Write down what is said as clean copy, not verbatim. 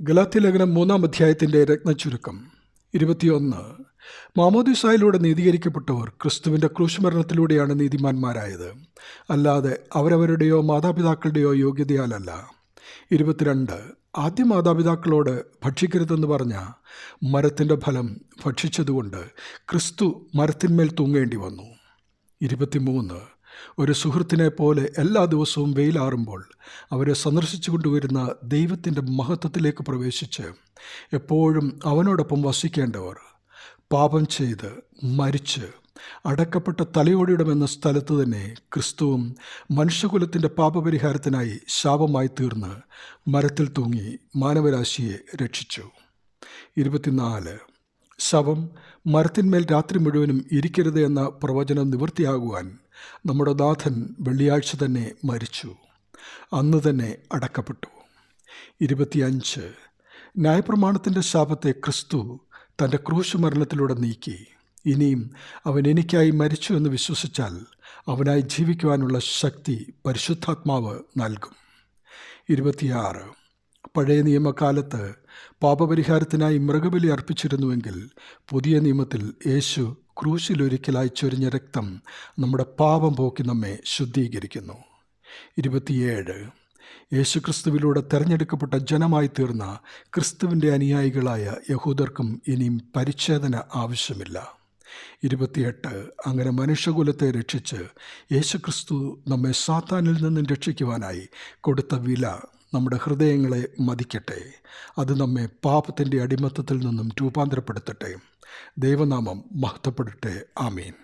ഗലാത്യലേഖനം 3-ാം അധ്യായത്തിൻ്റെ രത്നച്ചുരുക്കം 21. മാമോദീസായിലൂടെ നീതീകരിക്കപ്പെട്ടവർ ക്രിസ്തുവിൻ്റെ ക്രൂശുമരണത്തിലൂടെയാണ് നീതിമാന്മാരായത്, അല്ലാതെ അവരവരുടെയോ മാതാപിതാക്കളുടെയോ യോഗ്യതയാലല്ല. 22. ആദ്യ മാതാപിതാക്കളോട് ഭക്ഷിക്കരുതെന്ന് പറഞ്ഞ മരത്തിൻ്റെ ഫലം ഭക്ഷിച്ചതുകൊണ്ട് ക്രിസ്തു മരത്തിന്മേൽ തൂങ്ങേണ്ടി വന്നു. 23. ഒരു സുഹൃത്തിനെ പോലെ എല്ലാ ദിവസവും വെയിലാറുമ്പോൾ അവരെ സന്ദർശിച്ചു കൊണ്ടുവരുന്ന ദൈവത്തിൻ്റെ മഹത്വത്തിലേക്ക് പ്രവേശിച്ച് എപ്പോഴും അവനോടൊപ്പം വസിക്കേണ്ടവർ പാപം ചെയ്ത് മരിച്ച് അടക്കപ്പെട്ട തലയോടിയിടമെന്ന സ്ഥലത്ത് തന്നെ ക്രിസ്തുവും മനുഷ്യകുലത്തിൻ്റെ പാപപരിഹാരത്തിനായി ശാപമായി തീർന്ന് മരത്തിൽ തൂങ്ങി മാനവരാശിയെ രക്ഷിച്ചു. 24. ശവം മരത്തിന്മേൽ രാത്രി മുഴുവനും ഇരിക്കരുത് എന്ന പ്രവചനം നിവൃത്തിയാകുവാൻ നമ്മുടെ നാഥൻ വെള്ളിയാഴ്ച തന്നെ മരിച്ചു, അന്ന് തന്നെ അടക്കപ്പെട്ടു. 25. ന്യായപ്രമാണത്തിൻ്റെ ശാപത്തെ ക്രിസ്തു തൻ്റെ ക്രൂശുമരണത്തിലൂടെ നീക്കി. ഇനിയും അവൻ എനിക്കായി മരിച്ചു എന്ന് വിശ്വസിച്ചാൽ അവനായി ജീവിക്കുവാനുള്ള ശക്തി പരിശുദ്ധാത്മാവ് നൽകും. 26. പഴയ നിയമകാലത്ത് പാപപരിഹാരത്തിനായി മൃഗബലി അർപ്പിച്ചിരുന്നുവെങ്കിൽ പുതിയ നിയമത്തിൽ യേശു ക്രൂശിലൊരിക്കലായി ചൊരിഞ്ഞ രക്തം നമ്മുടെ പാപം പോക്കി നമ്മെ ശുദ്ധീകരിക്കുന്നു. 27. യേശുക്രിസ്തുവിലൂടെ തെരഞ്ഞെടുക്കപ്പെട്ട ജനമായി തീർന്ന ക്രിസ്തുവിൻ്റെ അനുയായികളായ യഹൂദർക്കും ഇനിയും പരിച്ഛേദന ആവശ്യമില്ല. 28. അങ്ങനെ മനുഷ്യകുലത്തെ രക്ഷിച്ച് യേശുക്രിസ്തു നമ്മെ സാത്താനിൽ നിന്നും രക്ഷിക്കുവാനായി കൊടുത്ത വില നമ്മുടെ ഹൃദയങ്ങളെ മതിക്കട്ടെ. അത് നമ്മെ പാപത്തിൻ്റെ അടിമത്തത്തിൽ നിന്നും രൂപാന്തരപ്പെടുത്തട്ടെ. ദൈവനാമം മഹത്വപ്പെടട്ടെ. ആമേൻ.